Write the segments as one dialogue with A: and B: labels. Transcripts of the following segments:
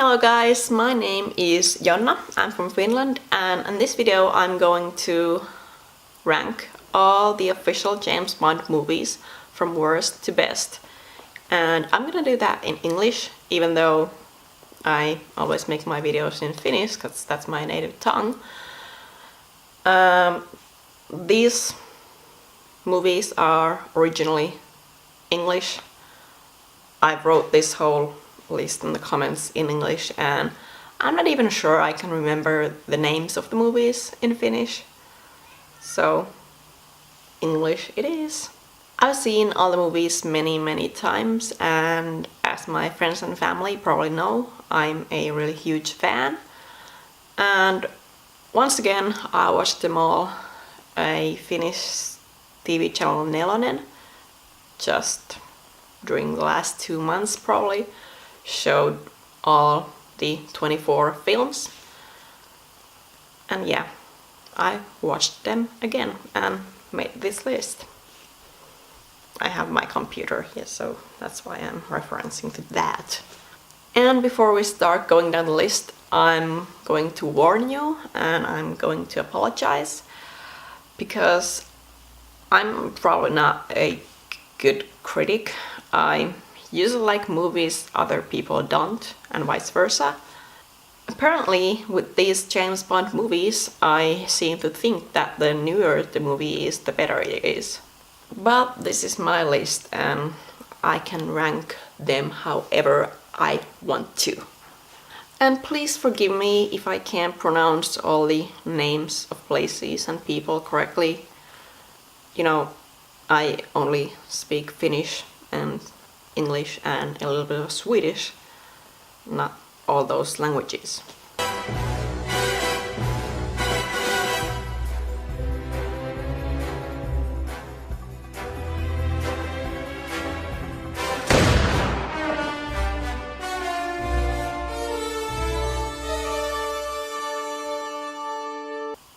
A: Hello guys, my name is Jonna, I'm from Finland, and in this video I'm going to rank all the official James Bond movies from worst to best. And I'm gonna do that in English, even though I always make my videos in Finnish, because that's my native tongue. These movies are originally English. I wrote this whole list in the comments in English, and I'm not even sure I can remember the names of the movies in Finnish. So, English it is. I've seen all the movies many times, and as my friends and family probably know, I'm a really huge fan. And once again, I watched them all. A Finnish TV channel Nelonen, just during the last 2 months probably, showed all the 24 films. And yeah, I watched them again and made this list. I have my computer here, so that's why I'm referencing to that. And before we start going down the list, I'm going to warn you and I'm going to apologize, because I'm probably not a good critic. I usually like movies other people don't, and vice versa. Apparently, with these James Bond movies, I seem to think that the newer the movie is, the better it is. But this is my list, and I can rank them however I want to. And please forgive me if I can't pronounce all the names of places and people correctly. You know, I only speak Finnish and English and a little bit of Swedish, not all those languages.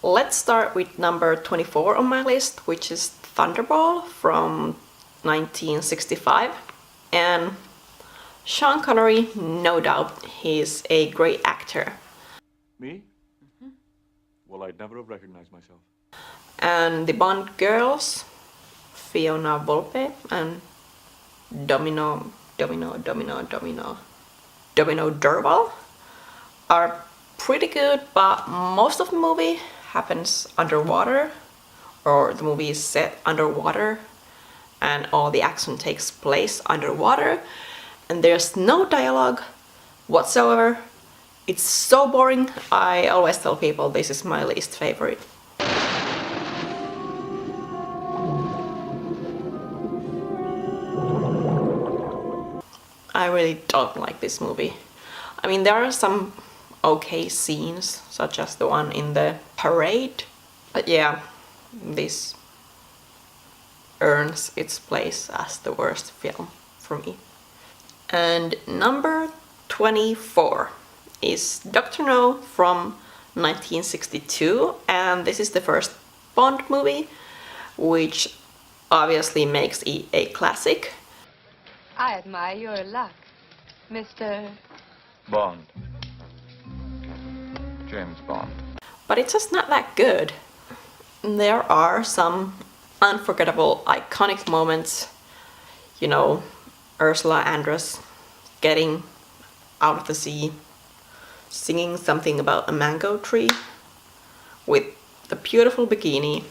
A: Let's start with number 24 on my list, which is Thunderball from 1965. And Sean Connery, no doubt, he's a great actor.
B: Me? Mm-hmm. Well, I'd never have recognized myself.
A: And the Bond girls, Fiona Volpe and Domino Derval, are pretty good, but most of the movie happens underwater, or the movie is set underwater, and all the action takes place underwater, and there's no dialogue whatsoever. It's so boring. I always tell people this is my least favorite. I really don't like this movie. I mean, there are some okay scenes, such as the one in the parade, but yeah, this earns its place as the worst film for me. And number 24 is Dr. No from 1962, and this is the first Bond movie, which obviously makes it a classic.
C: I admire your luck, Mr.
B: Bond. James Bond.
A: But it's just not that good. There are some unforgettable, iconic moments. You know, Ursula Andress getting out of the sea, singing something about a mango tree with a beautiful bikini.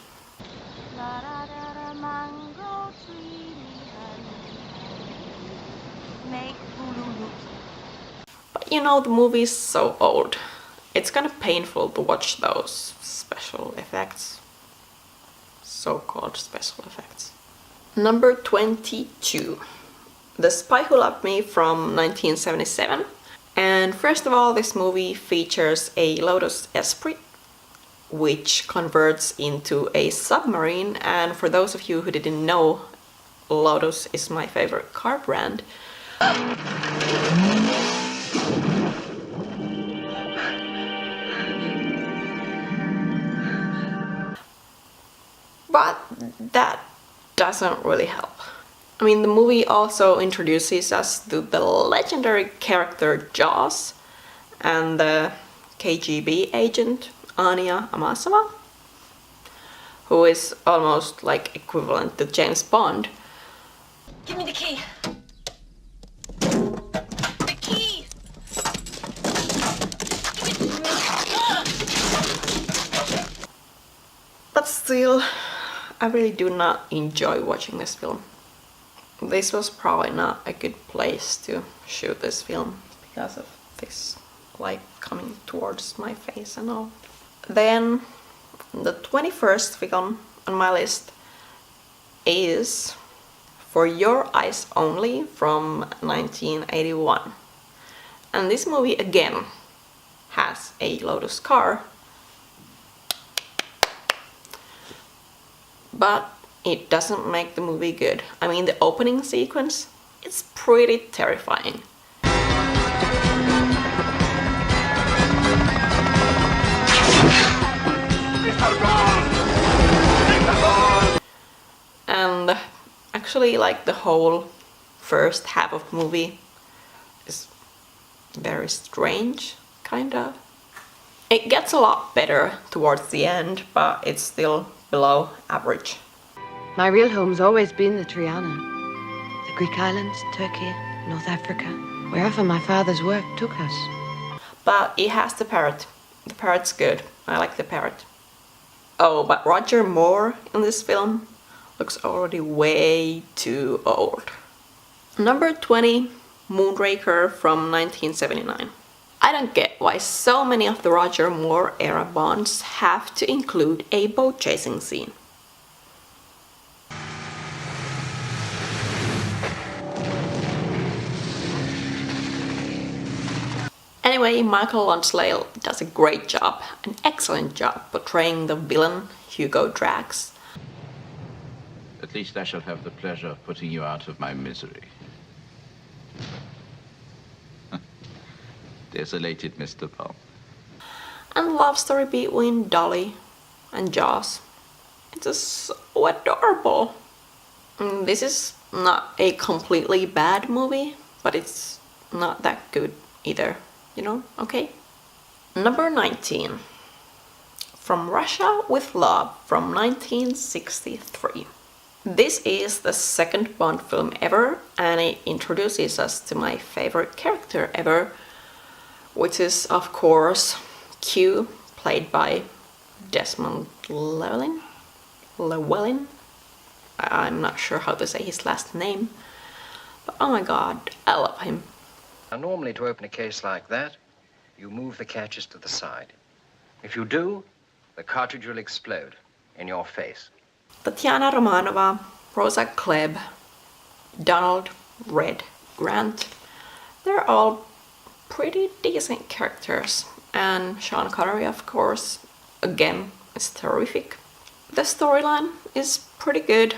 A: But you know, the movie's so old. It's kind of painful to watch those special effects. So-called special effects. Number 22. The Spy Who Loved Me from 1977. And first of all, this movie features a Lotus Esprit, which converts into a submarine. And for those of you who didn't know, Lotus is my favorite car brand. But that doesn't really help. I mean, the movie also introduces us to the legendary character Jaws, and the KGB agent Anya Amasova, who is almost like equivalent to James Bond.
D: Give me the key. The key.
A: But still, I really do not enjoy watching this film. This was probably not a good place to shoot this film because of this light coming towards my face and all. Then the 21st film on my list is For Your Eyes Only from 1981. And this movie again has a Lotus car, but it doesn't make the movie good. I mean, the opening sequence is pretty terrifying. And actually, like, the whole first half of the movie is very strange, kind of. It gets a lot better towards the end, but it's still below average.
E: My real home's always been the Triana. The Greek islands, Turkey, North Africa. Wherever my father's work took us.
A: But it has the parrot. The parrot's good. I like the parrot. Oh, but Roger Moore in this film looks already way too old. Number 20, Moonraker from 1979. I don't get why so many of the Roger Moore era Bonds have to include a boat chasing scene. Anyway, Michael Lonsdale does a great job, an excellent job, portraying the villain Hugo Drax.
F: At least I shall have the pleasure of putting you out of my misery. Desolated Mr. Bond.
A: And love story between Dolly and Jaws. It's just so adorable. This is not a completely bad movie, but it's not that good either, you know, okay? Number 19. From Russia with Love from 1963. This is the second Bond film ever, and it introduces us to my favorite character ever, which is, of course, Q, played by Desmond Llewellyn. I'm not sure how to say his last name, but oh my god, I love him.
G: Now, normally to open a case like that, you move the catches to the side. If you do, the cartridge will explode in your face.
A: Tatiana Romanova, Rosa Klebb, Donald Red Grant, they're all pretty decent characters, and Sean Connery, of course, again, is terrific. The storyline is pretty good.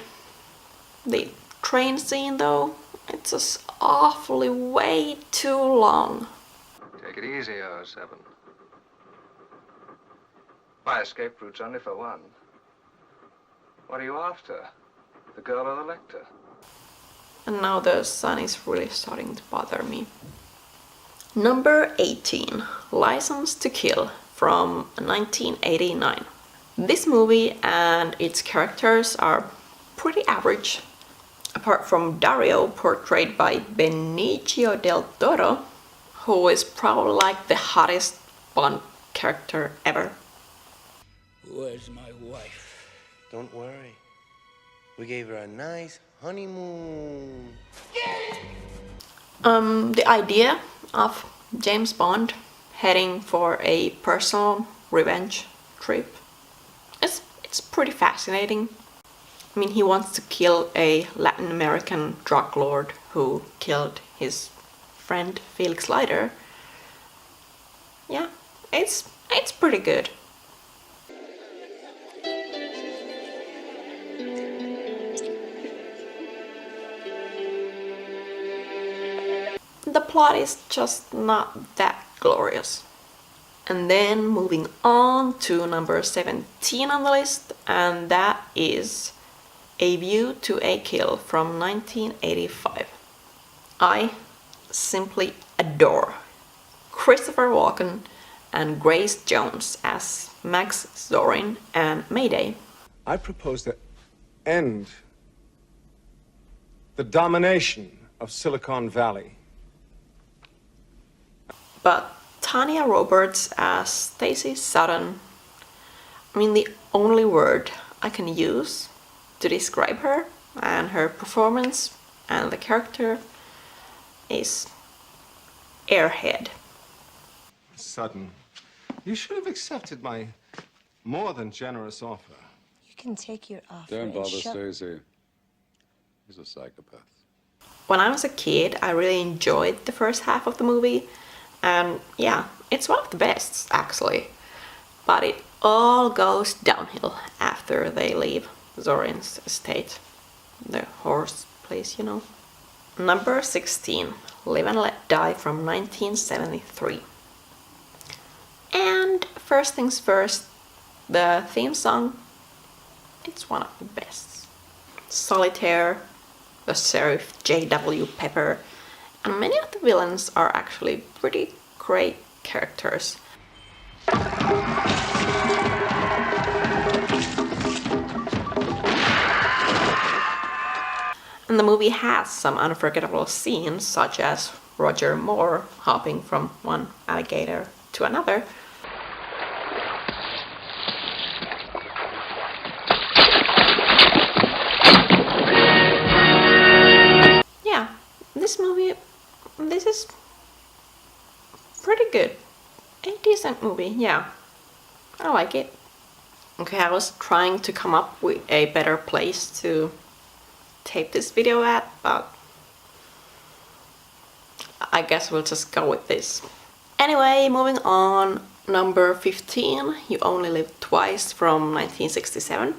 A: The train scene, though, it's just awfully way too long.
G: Take it easy, 007. My escape route's only for one. What are you after? The girl or the lector?
A: And now the sun is really starting to bother me. Number 18, License to Kill from 1989. This movie and its characters are pretty average, apart from Dario, portrayed by Benicio del Toro, who is probably like the hottest Bond character ever.
H: Where's my wife?
I: Don't worry. We gave her a nice honeymoon.
A: The idea of James Bond heading for a personal revenge trip it's pretty fascinating. I mean, he wants to kill a Latin American drug lord who killed his friend Felix Leiter. Yeah, it's pretty good. The plot is just not that glorious. And then moving on to number 17 on the list, and that is A View to a Kill from 1985. I simply adore Christopher Walken and Grace Jones as Max Zorin and Mayday.
J: I propose to end the domination of Silicon Valley.
A: But Tanya Roberts as Stacy Sutton, I mean, the only word I can use to describe her and her performance and the character is airhead.
J: Sutton, you should have accepted my more than generous offer.
K: You can take your offer.
B: Don't
K: and
B: bother
K: shut-
B: Stacey. He's a psychopath.
A: When I was a kid, I really enjoyed the first half of the movie, and yeah, it's one of the best actually. But it all goes downhill after they leave Zorin's estate, the horse place, you know. Number 16, Live and Let Die from 1973. And first things first, the theme song, it's one of the best. Solitaire, the Sheriff J.W. Pepper, and many of the villains are actually pretty great characters. And the movie has some unforgettable scenes, such as Roger Moore hopping from one alligator to another. Yeah, this movie, this is pretty good. A decent movie, yeah. I like it. Okay, I was trying to come up with a better place to tape this video at, but I guess we'll just go with this. Anyway, moving on. Number 15, You Only Live Twice from 1967.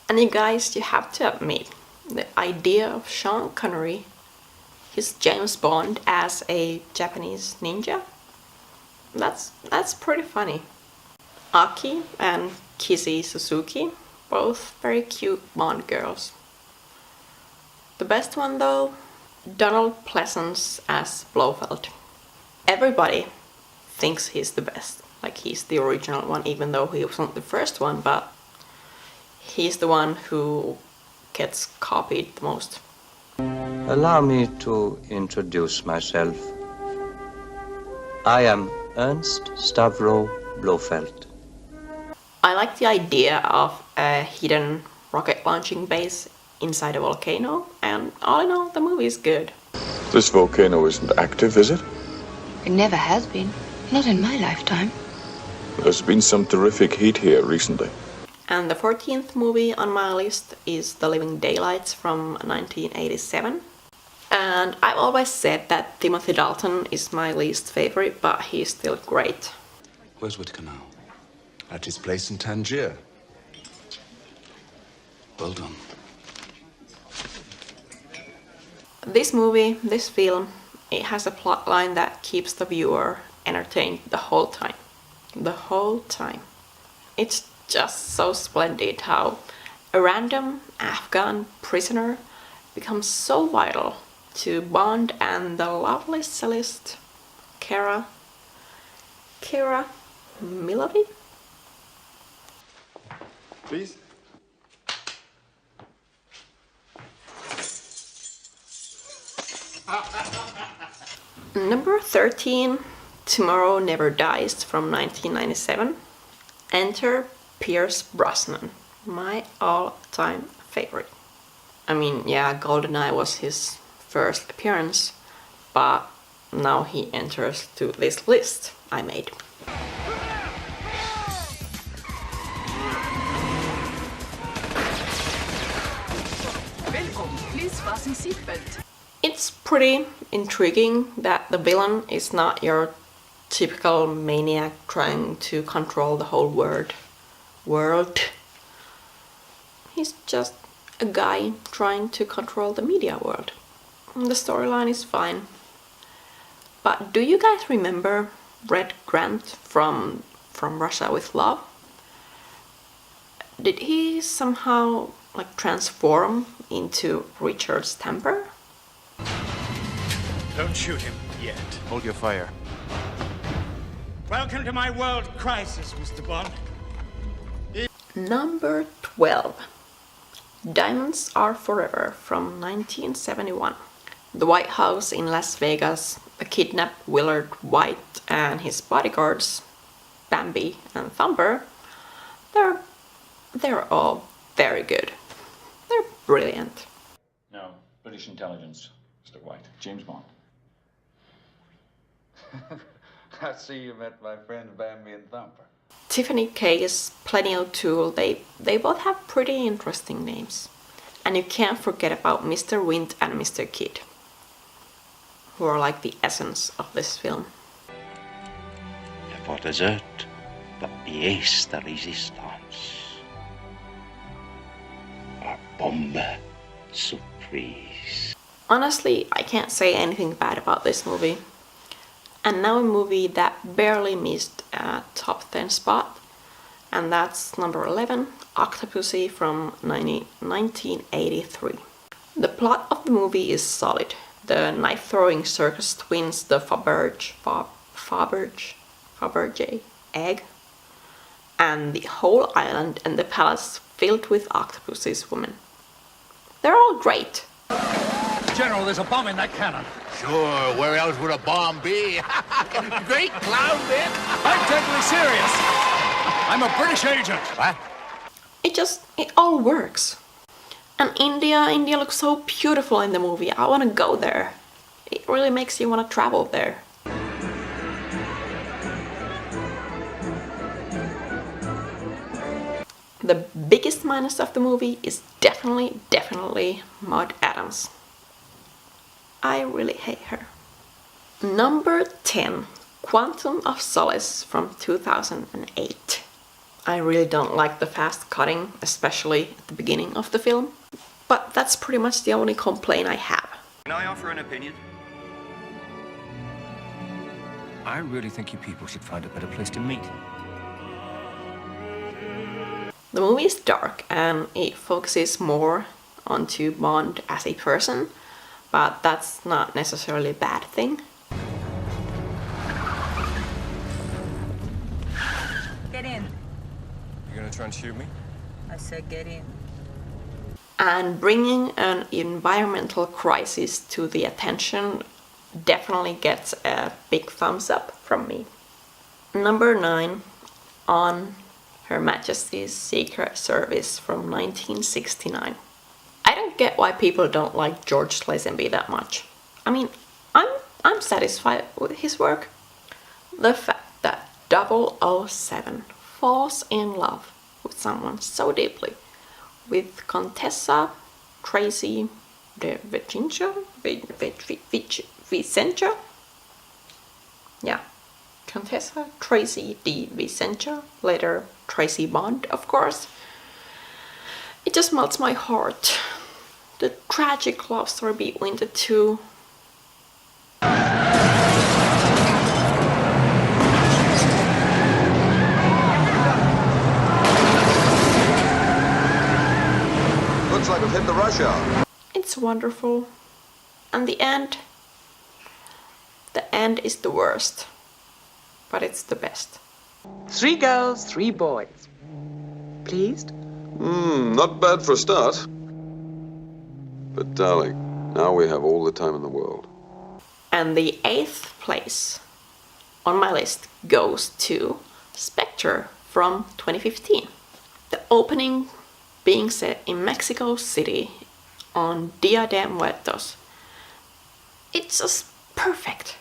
A: And you guys, you have to admit, the idea of Sean Connery, his James Bond as a Japanese ninja, that's pretty funny. Aki and Kizzy Suzuki, both very cute Bond girls. The best one though, Donald Pleasence as Blofeld. Everybody thinks he's the best, like he's the original one, even though he wasn't the first one, but he's the one who gets copied the most.
L: Allow me to introduce myself. I am Ernst Stavro Blofeld.
A: I like the idea of a hidden rocket launching base inside a volcano, and all in all, the movie is good.
B: This volcano isn't active, is it?
E: It never has been. Not in my lifetime.
B: There's been some terrific heat here recently.
A: And the 14th movie on my list is The Living Daylights from 1987. And I've always said that Timothy Dalton is my least favorite, but he's still great.
M: Where's Whitaker now? At his place in Tangier. Well done.
A: This movie, this film, it has a plotline that keeps the viewer entertained the whole time. The whole time. It's just so splendid how a random Afghan prisoner becomes so vital to Bond and the lovely cellist Kira Milady?
J: Please?
A: Number 13, Tomorrow Never Dies from 1997. Enter Pierce Brosnan, my all-time favorite. I mean, yeah, GoldenEye was his first appearance, but now he enters to this list I made. It's pretty intriguing that the villain is not your typical maniac trying to control the whole world. He's just a guy trying to control the media world. The storyline is fine. But do you guys remember Red Grant from Russia with Love? Did he somehow like transform into Richard Stamper?
N: Don't shoot him yet.
I: Hold your fire.
H: Welcome to my world crisis, Mr. Bond.
A: Number 12. Diamonds Are Forever from 1971. The White House in Las Vegas, a kidnapped Willard White and his bodyguards, Bambi and Thumper, they're all very good. They're brilliant.
B: No, British intelligence, Mr. White. James Bond.
F: I see you met my friends Bambi and Thumper.
A: Tiffany Case, Plenty O'Toole, they both have pretty interesting names. And you can't forget about Mr. Wint and Mr. Kidd, who are like the essence of this film.
N: For dessert, the pièce de résistance. Our bombe surprise.
A: Honestly, I can't say anything bad about this movie. And now a movie that barely missed a top 10 spot, and that's number 11, Octopussy from 1983. The plot of the movie is solid. The knife-throwing circus twins, the Fabergé egg, and the whole island and the palace filled with octopuses women. They're all great.
H: General, there's a bomb in that cannon.
I: Sure, where else would a bomb be? Great clown, man.
H: I'm deadly serious. I'm a British agent.
I: What?
A: It all works. And India looks so beautiful in the movie. I want to go there. It really makes you want to travel there. The biggest minus of the movie is definitely Maud Adams. I really hate her. Number 10, Quantum of Solace from 2008. I really don't like the fast cutting, especially at the beginning of the film. But that's pretty much the only complaint I have.
O: Can I offer an opinion?
P: I really think you people should find a better place to meet.
A: The movie is dark and it focuses more onto Bond as a person, but that's not necessarily a bad thing.
K: Get in.
M: You gonna try and shoot me?
K: I said get in.
A: And bringing an environmental crisis to the attention definitely gets a big thumbs up from me. Number 9, On Her Majesty's Secret Service from 1969. I don't get why people don't like George Lazenby that much. I mean, I'm satisfied with his work. The fact that 007 falls in love with someone so deeply, with Contessa Tracy de Vicencio? Yeah, Contessa Tracy de Vicencio, later Tracy Bond, of course. It just melts my heart. The tragic love story between the two.
J: Looks like we've hit the rush hour.
A: It's wonderful. And the end is the worst. But it's the best.
Q: 3 girls, 3 boys. Pleased?
J: Not bad for a start. But darling, now we have all the time in the world.
A: And the 8th place on my list goes to Spectre from 2015. The opening being set in Mexico City on Dia de Muertos. It's just perfect.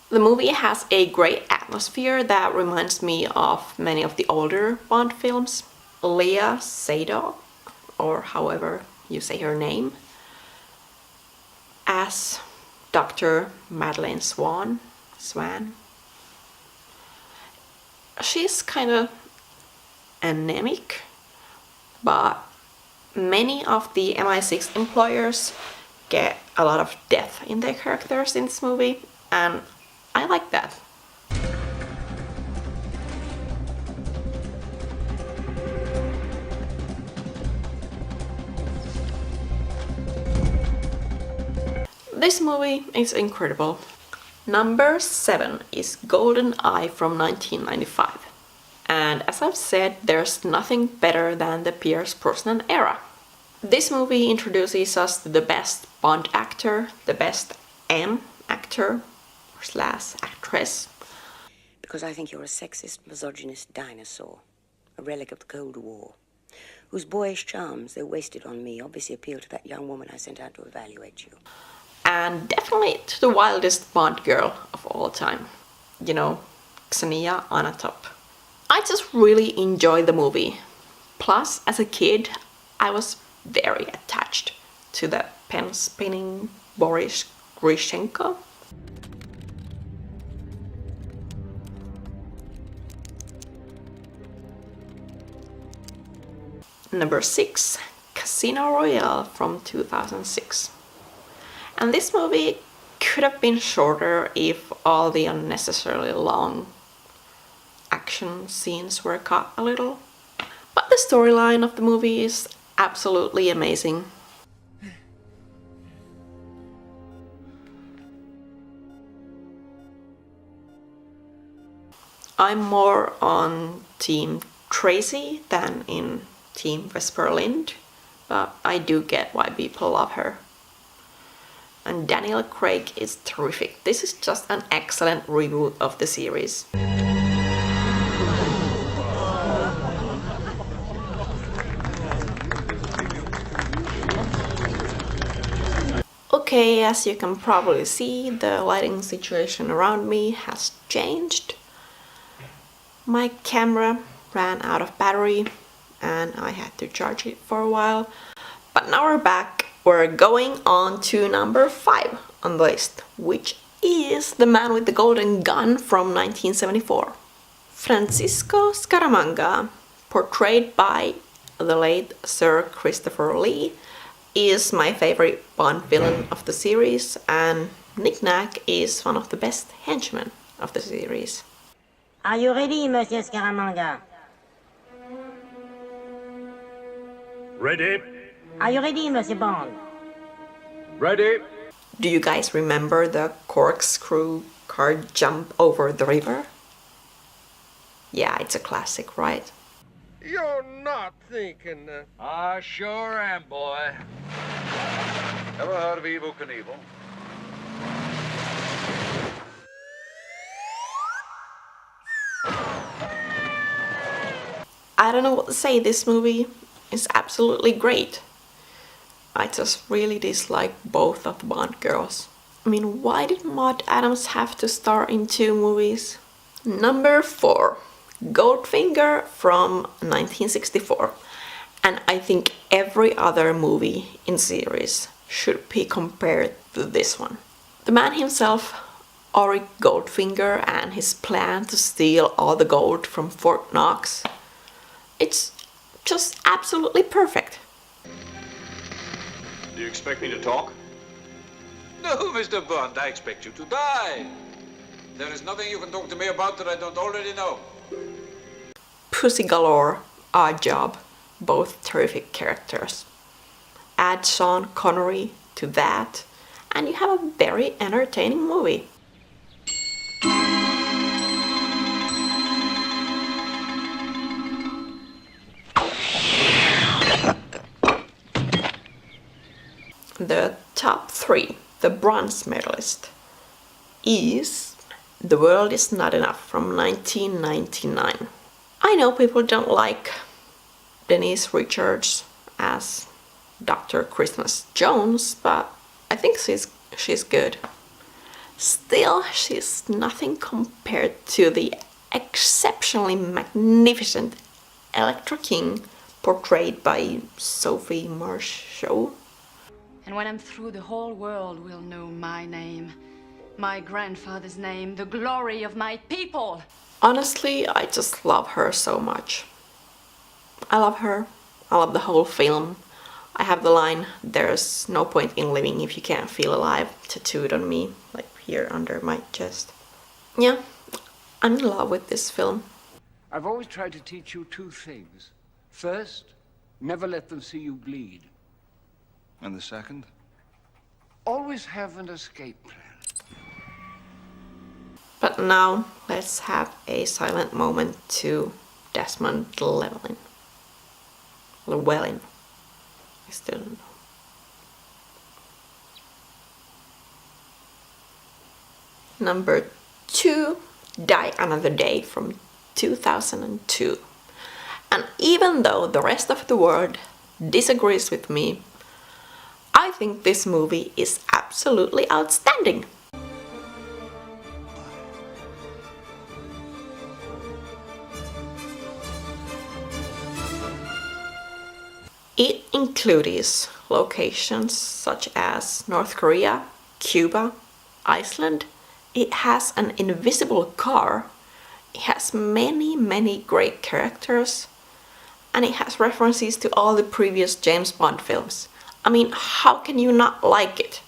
A: The movie has a great atmosphere that reminds me of many of the older Bond films. Lea Seydoux, or however you say her name, as Dr. Madeleine Swan. She's kind of anemic, but many of the MI6 employers get a lot of depth in their characters in this movie, and I like that. This movie is incredible. Number 7 is GoldenEye from 1995. And as I've said, there's nothing better than the Pierce Brosnan era. This movie introduces us to the best Bond actor, the best M actor / actress.
O: Because I think you're a sexist, misogynist dinosaur, a relic of the Cold War, whose boyish charms, though wasted on me, obviously appeal to that young woman I sent out to evaluate you.
A: And definitely to the wildest Bond girl of all time. You know, Xenia Onatopp. I just really enjoyed the movie. Plus, as a kid, I was very attached to the pen-spinning Boris Grishenko. Number 6, Casino Royale from 2006. And this movie could have been shorter if all the unnecessarily long action scenes were cut a little. But the storyline of the movie is absolutely amazing. I'm more on Team Tracy than in Team Vesper Lind, but I do get why people love her. And Daniel Craig is terrific. This is just an excellent reboot of the series. Okay, as you can probably see, the lighting situation around me has changed. My camera ran out of battery and I had to charge it for a while. But now we're back. We're going on to number 5 on the list, which is The Man with the Golden Gun from 1974. Francisco Scaramanga, portrayed by the late Sir Christopher Lee, is my favorite Bond villain of the series, and Nick Nack is one of the best henchmen of the series.
R: Are you ready, Monsieur Scaramanga?
H: Ready?
R: Are you ready, Monsieur Bond?
H: Ready?
A: Do you guys remember the corkscrew car jump over the river? Yeah, it's a classic, right?
I: You're not thinking that.
H: I sure am, boy.
B: Ever heard of Evel Knievel?
A: I don't know what to say, this movie is absolutely great. I just really dislike both of the Bond girls. I mean, why did Maud Adams have to star in 2 movies? Number 4, Goldfinger from 1964. And I think every other movie in series should be compared to this one. The man himself, Auric Goldfinger, and his plan to steal all the gold from Fort Knox. It's just absolutely perfect.
B: Do you expect me to talk?
S: No, Mr. Bond, I expect you to die. There is nothing you can talk to me about that I don't already know.
A: Pussy Galore, Odd Job, both terrific characters. Add Sean Connery to that, and you have a very entertaining movie. The top 3, the bronze medalist, is The World Is Not Enough from 1999. I know people don't like Denise Richards as Dr. Christmas Jones, but I think she's good. Still, she's nothing compared to the exceptionally magnificent Electra King portrayed by Sophie Marceau.
T: And when I'm through, the whole world will know my name, my grandfather's name, the glory of my people.
A: Honestly, I just love her so much. I love her. I love the whole film. I have the line, "There's no point in living if you can't feel alive," tattooed on me, like here under my chest. Yeah, I'm in love with this film.
U: I've always tried to teach you 2 things. First, never let them see you bleed.
M: And the second?
U: always have an escape plan.
A: But now let's have a silent moment to Desmond Llewellyn. I still don't know. Number 2, Die Another Day from 2002. And even though the rest of the world disagrees with me, I think this movie is absolutely outstanding. It includes locations such as North Korea, Cuba, Iceland. It has an invisible car. It has many great characters. And it has references to all the previous James Bond films. I mean, how can you not like it?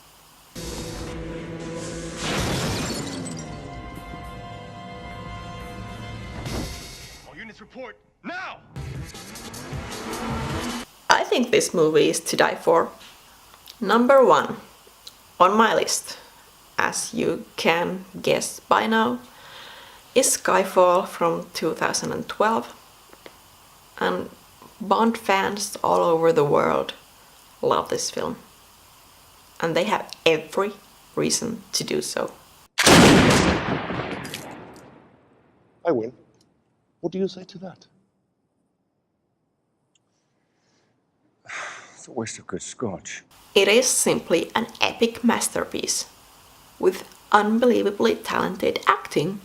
H: All units report now!
A: I think this movie is to die for. Number 1 on my list, as you can guess by now, is Skyfall from 2012. And Bond fans all over the world love this film. And they have every reason to do so.
M: I win. What do you say to that?
H: It's a waste of good scotch.
A: It is simply an epic masterpiece with unbelievably talented acting,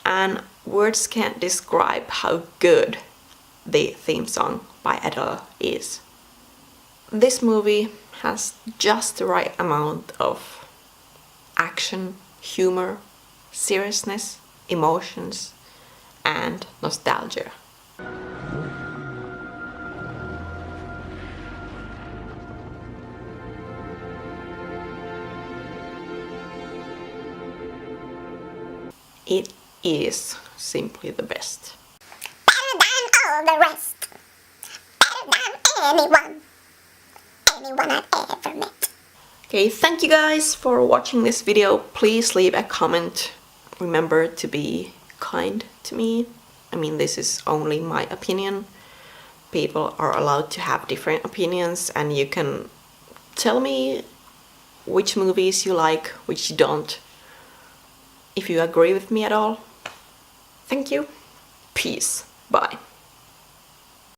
A: and words can't describe how good the theme song by Adele is. This movie has just the right amount of action, humor, seriousness, emotions, and nostalgia. It is simply the best.
C: Better than all the rest. Better than anyone I've ever met.
A: Okay, thank you guys for watching this video. Please leave a comment. Remember to be kind to me. I mean, this is only my opinion. People are allowed to have different opinions, and you can tell me which movies you like, which you don't. If you agree with me at all. Thank you. Peace. Bye.